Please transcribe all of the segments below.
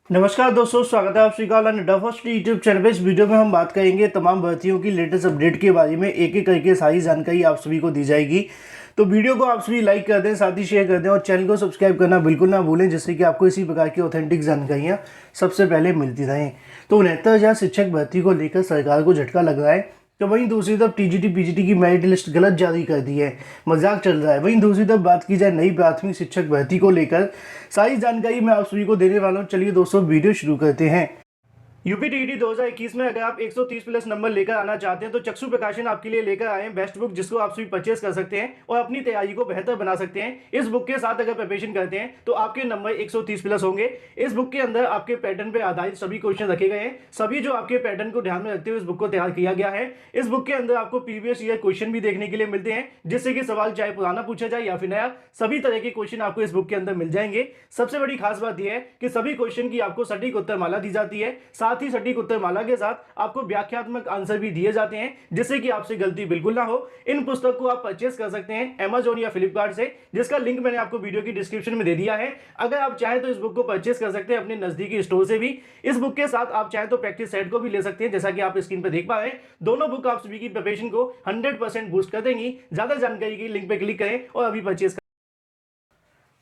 नमस्कार दोस्तों, स्वागत है आप सभी का नड्डा फर्स्ट यूट्यूब चैनल पे। इस वीडियो में हम बात करेंगे तमाम भर्तियों की लेटेस्ट अपडेट के बारे में। एक एक करके सारी जानकारी आप सभी को दी जाएगी। तो वीडियो को आप सभी लाइक कर दें, साथ ही शेयर कर दें और चैनल को सब्सक्राइब करना बिल्कुल ना भूलें, जिससे कि आपको इसी प्रकार की ऑथेंटिक जानकारियाँ सबसे पहले मिलती रहें। तो 69,000 शिक्षक भर्ती को लेकर सरकार को झटका लग रहा है। तो वहीं दूसरी तरफ टीजीटी पीजीटी की मेरिट लिस्ट गलत जारी कर दी है, मजाक चल रहा है। वहीं दूसरी तरफ बात की जाए नई प्राथमिक शिक्षक भर्ती को लेकर, सारी जानकारी मैं आप सभी को देने वाला हूं। चलिए दोस्तों, वीडियो शुरू करते हैं। यूपी टीईटी 2021 में अगर आप 130 प्लस नंबर लेकर आना चाहते हैं तो चक्षु प्रकाशन आपके लिए लेकर आए हैं बेस्ट बुक, जिसको आप सभी परचेस कर सकते हैं और अपनी तैयारी को बेहतर बना सकते हैं। इस बुक के साथ अगर प्रिपरेशन करते हैं तो आपके नंबर 130 प्लस होंगे। इस बुक के अंदर आपके पैटर्न पर आधारित सभी क्वेश्चन रखे गए हैं। सभी जो आपके पैटर्न को ध्यान में रखते हुए इस बुक को तैयार किया गया है। इस बुक के अंदर आपको प्रीवियस ईयर क्वेश्चन भी देखने के लिए मिलते हैं, जिससे कि सवाल चाहे पुराना पूछा जाए या फिर नया, सभी तरह के क्वेश्चन आपको इस बुक के अंदर मिल जाएंगे। सबसे बड़ी खास बात यह है कि सभी क्वेश्चन की आपको सटीक उत्तर माला दी जाती है। साथ ही सटीक उत्तर माला के साथ आपको व्याख्यात्मक आंसर भी दिए जाते हैं, जिससे कि आपसे गलती बिल्कुल ना हो। इन पुस्तक को आप परचेस कर सकते हैं Amazon या फ्लिपकार्ट से, जिसका लिंक मैंने आपको वीडियो की डिस्क्रिप्शन में दे दिया है। अगर आप चाहें तो इस बुक को परचेस कर सकते हैं अपने नजदीकी स्टोर से भी। इस बुक के साथ आप चाहें तो प्रैक्टिस सेट को भी ले सकते हैं, जैसा कि आप स्क्रीन पर देख पा रहे हैं। दोनों बुक आप सभी की प्रिपरेशन को 100% बूस्ट कर देंगी। ज्यादा जानकारी की लिंक पर क्लिक करें और अभी परचेस।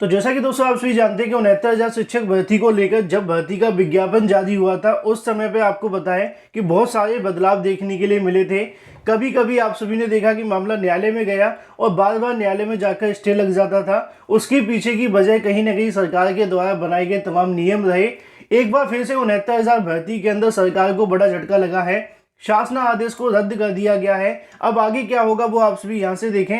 तो जैसा कि दोस्तों आप सभी जानते हैं कि 69,000 शिक्षक भर्ती को लेकर जब भर्ती का विज्ञापन जारी हुआ था, उस समय पे आपको बताएं कि बहुत सारे बदलाव देखने के लिए मिले थे। कभी कभी आप सभी ने देखा कि मामला न्यायालय में गया और बार बार न्यायालय में जाकर स्टे लग जाता था। उसके पीछे की वजह कहीं ना कहीं सरकार के द्वारा बनाए गए तमाम नियम रहे। एक बार फिर से 69,000 भर्ती के अंदर सरकार को बड़ा झटका लगा है। शासन आदेश को रद्द कर दिया गया है। अब आगे क्या होगा वो आप सभी यहाँ से देखें।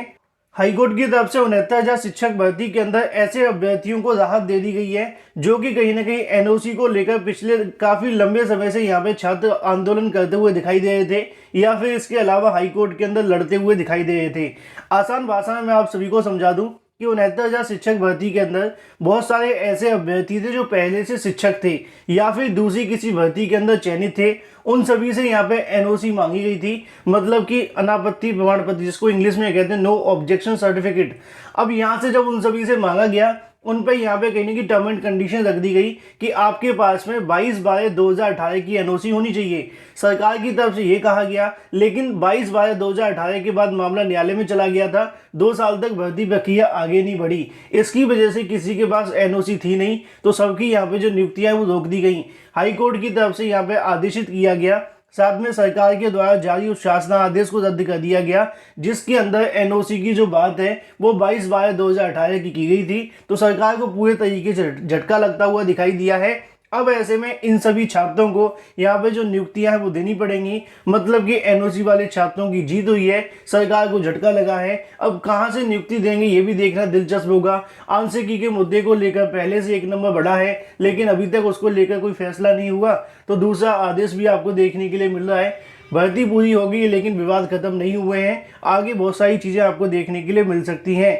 हाईकोर्ट की तरफ से 69,000 शिक्षक भर्ती के अंदर ऐसे अभ्यर्थियों को राहत दे दी गई है जो कि कहीं ना कहीं एनओसी को लेकर पिछले काफी लंबे समय से यहाँ पे छात्र आंदोलन करते हुए दिखाई दे रहे थे, या फिर इसके अलावा हाईकोर्ट के अंदर लड़ते हुए दिखाई दे रहे थे। आसान भाषा में मैं आप सभी को समझा दूं कि 69,000 शिक्षक भर्ती के अंदर बहुत सारे ऐसे अभ्यर्थी थे जो पहले से शिक्षक थे या फिर दूसरी किसी भर्ती के अंदर चयनित थे। उन सभी से यहाँ पे एनओसी मांगी गई थी, मतलब कि अनापत्ति प्रमाण पत्र, जिसको इंग्लिश में कहते हैं नो ऑब्जेक्शन सर्टिफिकेट। अब यहाँ से जब उन सभी से मांगा गया, उन पे यहाँ पे कहने की टर्म एंड कंडीशन रख दी गई कि आपके पास में 22/12/2018 की एनओसी होनी चाहिए। सरकार की तरफ से ये कहा गया, लेकिन 22/12/2018 के बाद मामला न्यायालय में चला गया था। 2 साल तक भर्ती प्रक्रिया आगे नहीं बढ़ी। इसकी वजह से किसी के पास एनओसी थी नहीं, तो सबकी यहाँ पे जो नियुक्तियां वो रोक दी गई। हाईकोर्ट की तरफ से यहाँ पे आदेशित किया गया, साथ में सरकार के द्वारा जारी उस शासन आदेश को रद्द कर दिया गया, जिसके अंदर एनओसी की जो बात है वो 22/12/2018 की गई थी। तो सरकार को पूरे तरीके से झटका लगता हुआ दिखाई दिया है। अब ऐसे में इन सभी छात्रों को यहाँ पे जो नियुक्तियां हैं वो देनी पड़ेंगी, मतलब कि एनओसी वाले छात्रों की जीत हुई है, सरकार को झटका लगा है। अब कहां से नियुक्ति देंगे ये भी देखना दिलचस्प होगा। आंशिकी के मुद्दे को लेकर पहले से एक नंबर बढ़ा है, लेकिन अभी तक उसको लेकर कोई फैसला नहीं हुआ। तो दूसरा आदेश भी आपको देखने के लिए मिल रहा है। भर्ती पूरी हो गई लेकिन विवाद खत्म नहीं हुए हैं। आगे बहुत सारी चीजें आपको देखने के लिए मिल सकती हैं।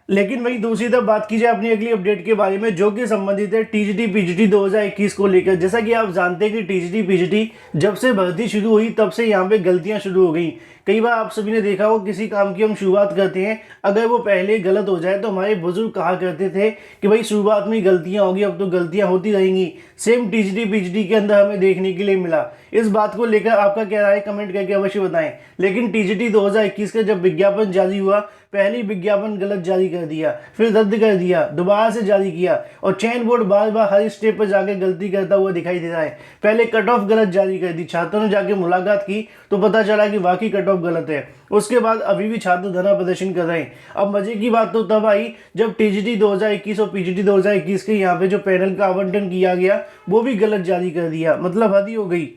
लेकिन वहीं दूसरी तरफ बात की जाए अपनी अगली अपडेट के बारे में, जो कि संबंधित है टीजीटी पीजीटी 2021 को लेकर। जैसा कि आप जानते हैं कि टीजीटी पीजीटी जब से भर्ती शुरू हुई तब से यहाँ पे गलतियां शुरू हो गई। कई बार आप सभी ने देखा हो, किसी काम की हम शुरुआत करते हैं, अगर वो पहले गलत हो जाए तो हमारे बुजुर्ग कहा करते थे कि भाई शुरुआत में गलतियां होगी, अब तो गलतियां होती रहेंगी। सेम टीजीटी पीजीटी के अंदर हमें देखने के लिए मिला। इस बात को लेकर आपका क्या राय है, कमेंट करके अवश्य बताएं। लेकिन टीजीटी 2021 का जब विज्ञापन जारी हुआ, पहली विज्ञापन गलत जारी कर दिया, फिर रद्द कर दिया, दोबारा से जारी किया, और चयन बोर्ड बार बार हर स्टेप पर जाकर गलती करता हुआ दिखाई दे रहा है। पहले कट ऑफ गलत जारी कर दी, छात्रों ने जाके मुलाकात की तो पता चला कि वाकई कट ऑफ गलत है। उसके बाद अभी भी छात्र धरना प्रदर्शन कर रहे हैं। अब मजे की बात तो तब आई जब टीजीटी 2021 और पीजीटी 2021 के यहाँ पे जो पैनल का आवंटन किया गया वो भी गलत जारी कर दिया, मतलब हद ही हो गई।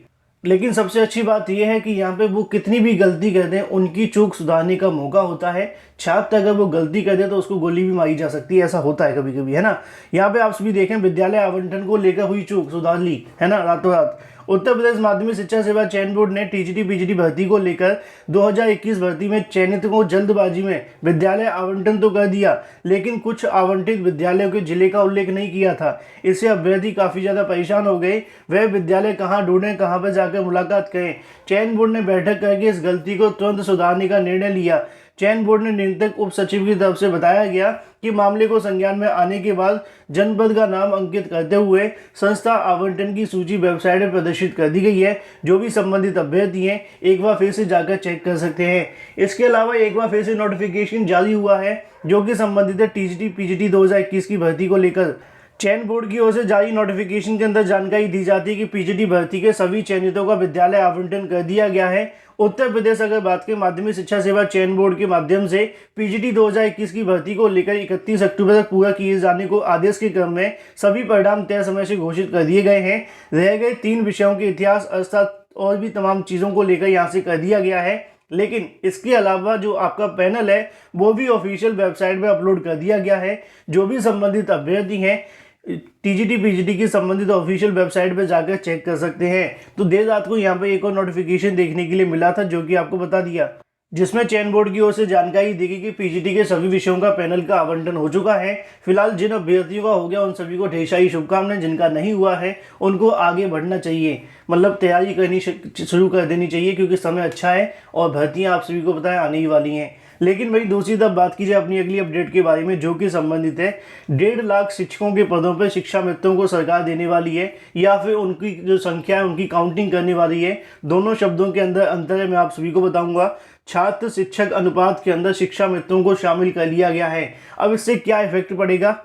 लेकिन सबसे अच्छी बात यह है कि यहाँ पे वो कितनी भी गलती कर दें, उनकी चूक सुधारने का मौका होता है। छात्र अगर वो गलती कर दे तो उसको गोली भी मारी जा सकती है, ऐसा होता है कभी कभी, है ना। यहाँ पे आप सभी देखें, विद्यालय आवंटन को लेकर हुई चूक सुधार ली, है ना, रातों रात। उत्तर प्रदेश माध्यमिक शिक्षा सेवा चयन बोर्ड ने टीजीटी पीजीटी भर्ती को लेकर 2021 भर्ती में चयनित को जल्दबाजी में विद्यालय आवंटन तो कर दिया, लेकिन कुछ आवंटित विद्यालयों के जिले का उल्लेख नहीं किया था। इससे अभ्यर्थी काफी ज्यादा परेशान हो गए। वह विद्यालय कहाँ ढूंढें, कहाँ पर जाकर मुलाकात करें। चयन बोर्ड ने बैठक करके इस गलती को तुरंत सुधारने का निर्णय लिया। चयन बोर्ड ने नियंत्रक उप सचिव की तरफ से बताया गया कि मामले को संज्ञान में आने के बाद जनपद का नाम अंकित करते हुए संस्था आवंटन की सूची वेबसाइट पर प्रदर्शित कर दी गई है। जो भी संबंधित अभ्यर्थी हैं एक बार फिर से जाकर चेक कर सकते हैं। इसके अलावा एक बार फिर से नोटिफिकेशन जारी हुआ है जो कि संबंधित है टीजीटी पीजीटी 2021 की भर्ती को लेकर। चयन बोर्ड की ओर से जारी नोटिफिकेशन के अंदर जानकारी दी जाती है कि पीजीटी भर्ती के सभी चयनितों का विद्यालय आवंटन कर दिया गया है। उत्तर प्रदेश अगर बात करें माध्यमिक शिक्षा सेवा चयन बोर्ड के माध्यम से पीजीटी 2021 की भर्ती को लेकर 31 अक्टूबर तक पूरा किए जाने को आदेश के क्रम में सभी परिणाम तय समय से घोषित कर दिए गए हैं। रह गए 3 विषयों के इतिहास अर्थशास्त्र और भी तमाम चीज़ों को लेकर यहाँ से कर दिया गया है। लेकिन इसके अलावा जो आपका पैनल है वो भी ऑफिशियल वेबसाइट पे अपलोड कर दिया गया है। जो भी संबंधित अभ्यर्थी हैं टीजीटी पीजीटी की संबंधित ऑफिशियल वेबसाइट पे जाकर चेक कर सकते हैं। तो देर रात को यहाँ पे एक और नोटिफिकेशन देखने के लिए मिला था जो कि आपको बता दिया, जिसमें चयन बोर्ड की ओर से जानकारी दी गई कि पीजीटी के सभी विषयों का पैनल का आवंटन हो चुका है। फिलहाल जिन अभ्यर्थियों का हो गया उन सभी को ढेर सारी शुभकामनाएं, जिनका नहीं हुआ है उनको आगे बढ़ना चाहिए, मतलब तैयारी करनी शुरू कर देनी चाहिए क्योंकि समय अच्छा है और भर्तियां आप सभी को पता है आने ही वाली हैं। लेकिन वही दूसरी तरफ बात की जाए अपनी अगली अपडेट के बारे में जो कि संबंधित है 1.5 लाख शिक्षकों के पदों पर शिक्षा मित्रों को सरकार देने वाली है या फिर उनकी जो संख्या है उनकी काउंटिंग करने वाली है। दोनों शब्दों के अंदर अंतर है, मैं आप सभी को बताऊंगा। छात्र शिक्षक अनुपात के अंदर शिक्षा मित्रों को शामिल कर लिया गया है। अब इससे क्या इफेक्ट पड़ेगा,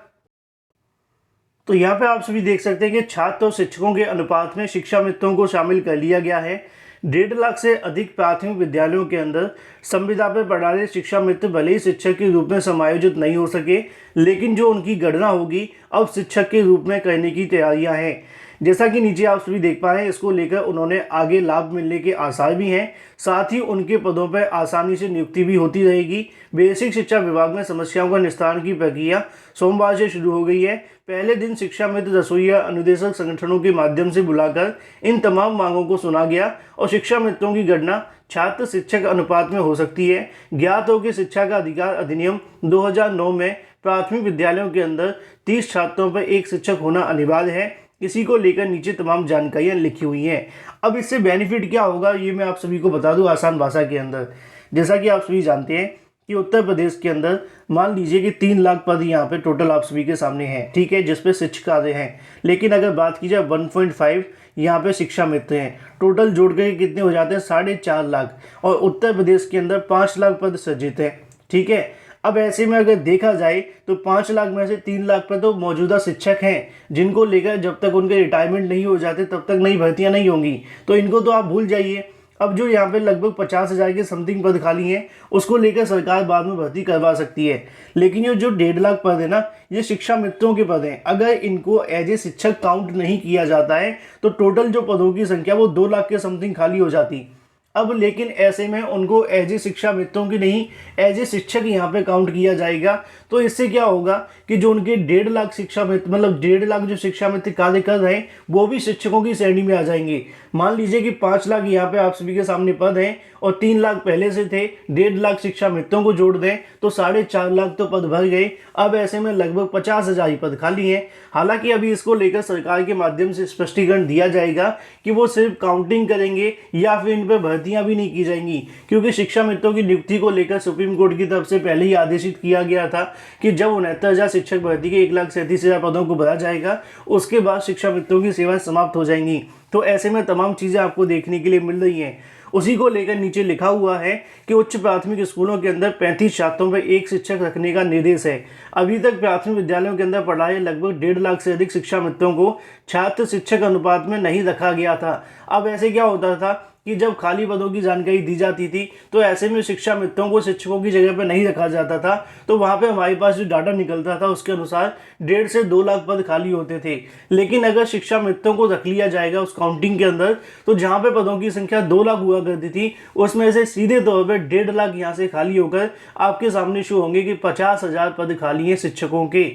तो यहाँ पे आप सभी देख सकते हैं कि छात्र और शिक्षकों के अनुपात में शिक्षा मित्रों को शामिल कर लिया गया है। 1.5 लाख से अधिक प्राथमिक विद्यालयों के अंदर संविदा पर पढ़ा रहे शिक्षा मित्र भले ही शिक्षक के रूप में समायोजित नहीं हो सके, लेकिन जो उनकी गणना होगी अब शिक्षक के रूप में करने की तैयारियां हैं। जैसा कि नीचे आप सभी देख पाए हैं, इसको लेकर उन्होंने आगे लाभ मिलने के आसार भी हैं। साथ ही उनके पदों पर आसानी से नियुक्ति भी होती रहेगी। बेसिक शिक्षा विभाग में समस्याओं का निस्तारण की प्रक्रिया सोमवार से शुरू हो गई है। पहले दिन शिक्षा मित्र रसोईया अनुदेशक संगठनों के माध्यम से बुलाकर इन तमाम मांगों को सुना गया और शिक्षा मित्रों की गणना छात्र शिक्षक अनुपात में हो सकती है। ज्ञात हो कि शिक्षा का अधिकार अधिनियम 2009 में प्राथमिक विद्यालयों के अंदर 30 छात्रों पर एक शिक्षक होना अनिवार्य है। इसी को लेकर नीचे तमाम जानकारियां लिखी हुई हैं। अब इससे बेनिफिट क्या होगा ये मैं आप सभी को बता दूं आसान भाषा के अंदर। जैसा कि आप सभी जानते हैं कि उत्तर प्रदेश के अंदर मान लीजिए कि 3 लाख पद यहाँ पे टोटल आप सभी के सामने हैं, ठीक है, जिसपे शिक्षक आते हैं। लेकिन अगर बात की जाए 1.5 यहाँ पे शिक्षा मित्र हैं, टोटल जोड़ के कितने हो जाते हैं 4.5 लाख, और उत्तर प्रदेश के अंदर 5 लाख पद सृजित हैं, ठीक है। अब ऐसे में अगर देखा जाए तो 5 लाख में से 3 लाख पर तो मौजूदा शिक्षक हैं जिनको लेकर जब तक उनके रिटायरमेंट नहीं हो जाते तब तक नई भर्तियां नहीं होंगी, तो इनको तो आप भूल जाइए। अब जो यहाँ पे लगभग 50,000 के समथिंग पद खाली हैं उसको लेकर सरकार बाद में भर्ती करवा सकती है। लेकिन ये जो 1.5 लाख पद है ना, ये शिक्षा मित्रों के पद हैं। अगर इनको एज ए शिक्षक काउंट नहीं किया जाता है तो टोटल जो पदों की संख्या वो 2 लाख के समथिंग खाली हो जाती। अब लेकिन ऐसे में उनको एज ए शिक्षा मित्रों की नहीं एज ए शिक्षक यहाँ पे काउंट किया जाएगा। तो इससे क्या होगा कि जो उनके 1.5 लाख शिक्षा मित्र मतलब 1.5 लाख जो शिक्षा मित्र कार्य कर रहे हैं वो भी शिक्षकों की श्रेणी में आ जाएंगे। मान लीजिए कि 5 लाख यहाँ पे आप सभी के सामने पद हैं और 3 लाख पहले से थे, 1.5 लाख शिक्षा मित्रों को जोड़ दें तो 4.5 लाख तो पद भर गए। अब ऐसे में लगभग 50,000 पद खाली हैं। हालांकि अभी इसको लेकर सरकार के माध्यम से स्पष्टीकरण दिया जाएगा कि वो सिर्फ काउंटिंग करेंगे या फिर इन पर भर्तियां भी नहीं की जाएंगी, क्योंकि शिक्षा मित्रों की नियुक्ति को लेकर सुप्रीम कोर्ट की तरफ से पहले ही आदेशित किया गया था कि जब 69,000 शिक्षक भर्ती के 1,37,000 पदों को भरा जाएगा उसके बाद शिक्षा मित्रों की सेवाएं समाप्त हो जाएंगी। तो ऐसे में तमाम चीज़ें आपको देखने के लिए मिल रही हैं। उसी को लेकर नीचे लिखा हुआ है कि उच्च प्राथमिक स्कूलों के अंदर 35 छात्रों पर एक शिक्षक रखने का निर्देश है। अभी तक प्राथमिक विद्यालयों के अंदर पढ़ाए लगभग 1.5 लाख से अधिक शिक्षा मित्रों को छात्र शिक्षक अनुपात में नहीं रखा गया था। अब ऐसे क्या होता था कि जब खाली पदों की जानकारी दी जाती थी तो ऐसे में शिक्षा मित्रों को शिक्षकों की जगह पर नहीं रखा जाता था। तो वहाँ पे हमारे पास जो डाटा निकलता था उसके अनुसार 1.5 से 2 लाख पद खाली होते थे। लेकिन अगर शिक्षा मित्रों को रख लिया जाएगा उस काउंटिंग के अंदर तो जहाँ पे पदों की संख्या 2 लाख हुआ करती थी उसमें से सीधे तौर पर 1.5 लाख यहाँ से खाली होकर आपके सामने शो होंगे कि 50,000 पद खाली हैं शिक्षकों के।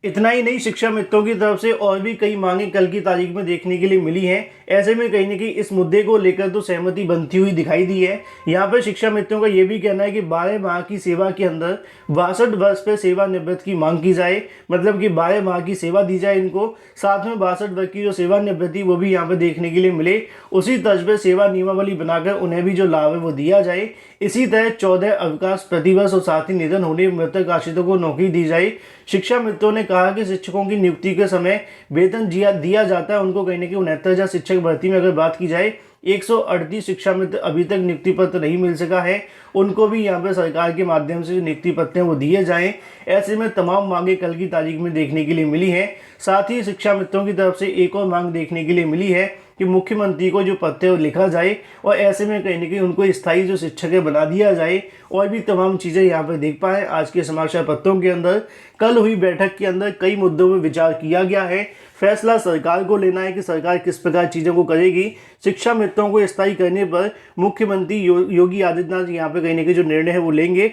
इतना ही नहीं, शिक्षा मित्रों की तरफ से और भी कई मांगे कल की तारीख में देखने के लिए मिली हैं। ऐसे में कहीं ना कहीं इस मुद्दे को लेकर तो सहमति बनती हुई दिखाई दी है। यहाँ पर शिक्षा मित्रों का ये भी कहना है कि 12 माह की सेवा के अंदर 62 वर्ष पर सेवानिवृत्त की मांग की जाए, मतलब कि 12 माह की सेवा दी जाए इनको, साथ में 62 वर्ष की जो सेवानिवृत्ति वो भी यहाँ पर देखने के लिए मिले। उसी तर्ज पर सेवा नियमावली बनाकर उन्हें भी जो लाभ है वो दिया जाए। इसी तरह 14 अवकाश प्रतिवर्ष और साथ ही निधन होने मृतक आश्रितों को नौकरी दी जाए। शिक्षा मित्रों ने कहा कि शिक्षकों की नियुक्ति के समय वेतन दिया जाता है उनको कहीं ना कहीं 69,000 शिक्षक भर्ती में अगर बात की जाए 138 शिक्षा मित्र अभी तक नियुक्ति पत्र नहीं मिल सका है, उनको भी यहाँ पे सरकार के माध्यम से जो नियुक्ति पत्र हैं वो दिए जाएं। ऐसे में तमाम मांगे कल की तारीख में देखने के लिए मिली है। साथ ही शिक्षा मित्रों की तरफ से एक और मांग देखने के लिए मिली है कि मुख्यमंत्री को जो पत्र लिखा जाए और ऐसे में कहीं ना कहीं उनको स्थायी जो शिक्षक है बना दिया जाए। और भी तमाम चीज़ें यहाँ पर देख पाएँ आज के समाचार पत्रों के अंदर। कल हुई बैठक के अंदर कई मुद्दों में विचार किया गया है। फैसला सरकार को लेना है कि सरकार किस प्रकार चीज़ों को करेगी। शिक्षा मित्रों को स्थायी करने पर मुख्यमंत्री योगी आदित्यनाथ यहाँ पे कहीं ना कहीं जो निर्णय है वो लेंगे।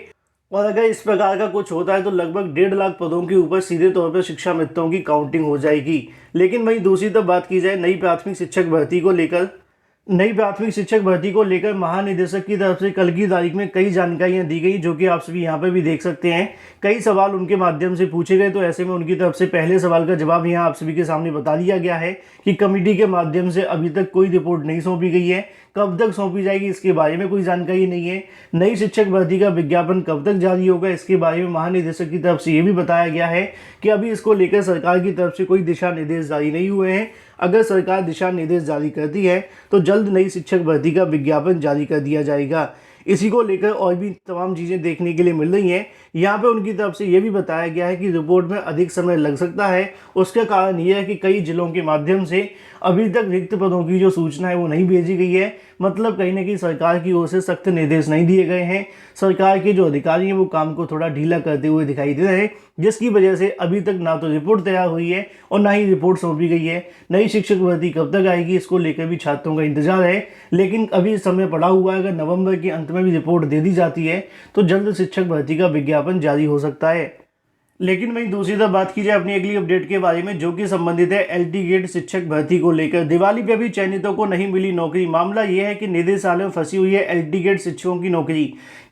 और अगर इस प्रकार का कुछ होता है तो लगभग 1.5 लाख पदों के ऊपर सीधे तौर पर शिक्षा मित्रों की काउंटिंग हो जाएगी। लेकिन वहीं दूसरी तरफ बात की जाए नई प्राथमिक शिक्षक भर्ती को लेकर महानिदेशक की तरफ से कल की तारीख में कई जानकारियां दी गई, जो कि आप सभी यहां पर भी देख सकते हैं। कई सवाल उनके माध्यम से पूछे गए, तो ऐसे में उनकी तरफ से पहले सवाल का जवाब यहां आप सभी के सामने बता दिया गया है कि कमेटी के माध्यम से अभी तक कोई रिपोर्ट नहीं सौंपी गई है। कब तक सौंपी जाएगी इसके बारे में कोई जानकारी नहीं है। नई शिक्षक भर्ती का विज्ञापन कब तक जारी होगा इसके बारे में महानिदेशक की तरफ से ये भी बताया गया है कि अभी इसको लेकर सरकार की तरफ से कोई दिशा निर्देश जारी नहीं हुए हैं। अगर सरकार दिशा निर्देश जारी करती है तो जल्द नई शिक्षक भर्ती का विज्ञापन जारी कर दिया जाएगा। इसी को लेकर और भी तमाम चीज़ें देखने के लिए मिल रही हैं। यहाँ पे उनकी तरफ से ये भी बताया गया है कि रिपोर्ट में अधिक समय लग सकता है। उसका कारण ये है कि कई जिलों के माध्यम से अभी तक रिक्त पदों की जो सूचना है वो नहीं भेजी गई है। मतलब कहीं ना कहीं सरकार की ओर से सख्त निर्देश नहीं दिए गए हैं। सरकार के जो अधिकारी हैं वो काम को थोड़ा ढीला करते हुए दिखाई दे रहे हैं, जिसकी वजह से अभी तक ना तो रिपोर्ट तैयार हुई है और ना ही रिपोर्ट सौंपी गई है। नई शिक्षक भर्ती कब तक आएगी इसको लेकर भी छात्रों का इंतजार है। लेकिन अभी समय पड़ा हुआ है, अगर नवंबर के अंत में भी रिपोर्ट दे दी जाती है तो जल्द शिक्षक भर्ती का विज्ञापन जारी हो सकता है। लेकिन वहीं दूसरी तरफ बात की जाए अपनी अगली अपडेट के बारे में, जो कि संबंधित है एलटी गेट शिक्षक भर्ती को लेकर। दिवाली पे भी चयनितों को नहीं मिली नौकरी। मामला यह है कि निदेशालय में फंसी हुई है एलटी गेट शिक्षकों की नौकरी।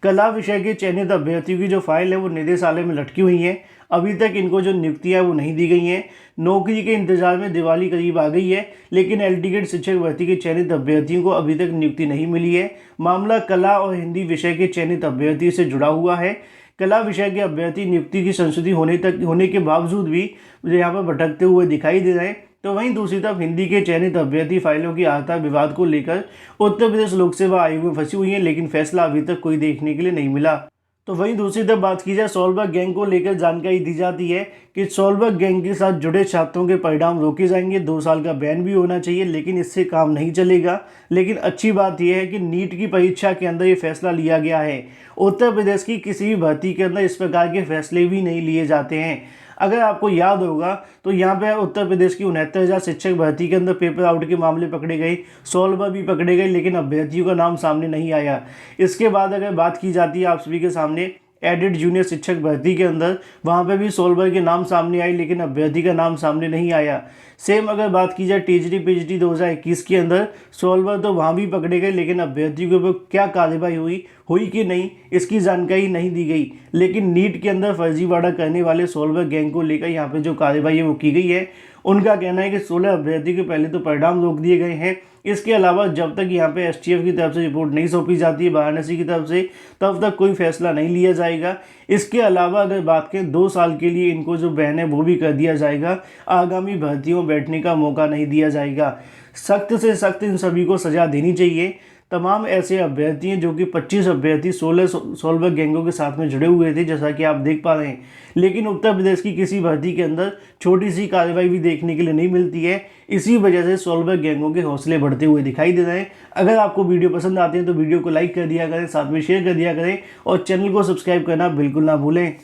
कला विषय के चयनित अभ्यर्थियों की जो फाइल है वो निदेशालय में लटकी हुई है। अभी तक इनको जो नियुक्तियां वो नहीं दी गई हैं। नौकरी के इंतजार में दिवाली करीब आ गई है, लेकिन एलटी गेट शिक्षक भर्ती के चयनित अभ्यर्थियों को अभी तक नियुक्ति नहीं मिली है। मामला कला और हिंदी विषय के चयनित अभ्यर्थी से जुड़ा हुआ है। कला विषय के अभ्यर्थी नियुक्ति की संशुद्धि होने के बावजूद भी यहाँ पर भटकते हुए दिखाई दे रहे हैं। तो वहीं दूसरी तरफ हिंदी के चयनित अभ्यर्थी फाइलों की आहता विवाद को लेकर उत्तर प्रदेश लोक सेवा आयोग में फंसी हुई है, लेकिन फैसला अभी तक कोई देखने के लिए नहीं मिला। तो वहीं दूसरी तरफ बात की जाए सोलबर्ग गैंग को लेकर जानकारी दी जाती है कि सोलबर्ग गैंग के साथ जुड़े छात्रों के परिणाम रोके जाएंगे। 2 साल का बैन भी होना चाहिए, लेकिन इससे काम नहीं चलेगा। लेकिन अच्छी बात यह है कि नीट की परीक्षा के अंदर ये फैसला लिया गया है। उत्तर प्रदेश की किसी भी भर्ती के अंदर इस प्रकार के फैसले भी नहीं लिए जाते हैं। अगर आपको याद होगा तो यहाँ पे उत्तर प्रदेश की 69,000 शिक्षक भर्ती के अंदर पेपर आउट के मामले पकड़े गए, सोलबर्ग भी पकड़े गए, लेकिन अभ्यर्थियों का नाम सामने नहीं आया। इसके बाद अगर बात की जाती है आप सभी के सामने एडेड जूनियर शिक्षक भर्ती के अंदर, वहाँ पे भी सोलबर्ग के नाम सामने आई, लेकिन अभ्यर्थी का नाम सामने नहीं आया। सेम अगर बात की जाए टीजीटी पीजीटी 2021 के अंदर, सोलबर्ग तो वहाँ भी पकड़े गए, लेकिन अभ्यर्थियों के ऊपर क्या कार्रवाई हुई कि नहीं इसकी जानकारी नहीं दी गई। लेकिन नीट के अंदर फर्जीवाड़ा करने वाले सोलबर्ग गैंग को लेकर यहाँ पे जो कार्रवाई है वो की गई है। उनका कहना है कि 16 अभ्यर्थी के पहले तो परिणाम रोक दिए गए हैं। इसके अलावा जब तक यहाँ पे एसटीएफ की तरफ से रिपोर्ट नहीं सौंपी जाती है वाराणसी की तरफ से, तब तक कोई फैसला नहीं लिया जाएगा। इसके अलावा अगर बात करें 2 साल के लिए इनको जो बैन है वो भी कर दिया जाएगा। आगामी भर्तियों में बैठने का मौका नहीं दिया जाएगा। सख्त से सख्त इन सभी को सजा देनी चाहिए। तमाम ऐसे अभ्यर्थी हैं जो कि 25 अभ्यर्थी 16 सोलबर्ग गैंगों के साथ में जुड़े हुए थे, जैसा कि आप देख पा रहे हैं। लेकिन उत्तर प्रदेश की किसी भर्ती के अंदर छोटी सी कार्रवाई भी देखने के लिए नहीं मिलती है। इसी वजह से सोलबर्ग गैंगों के हौसले बढ़ते हुए दिखाई दे रहे हैं। अगर आपको वीडियो पसंद आते हैं तो वीडियो को लाइक कर दिया करें, साथ में शेयर कर दिया करें और चैनल को सब्सक्राइब करना बिल्कुल ना भूलें।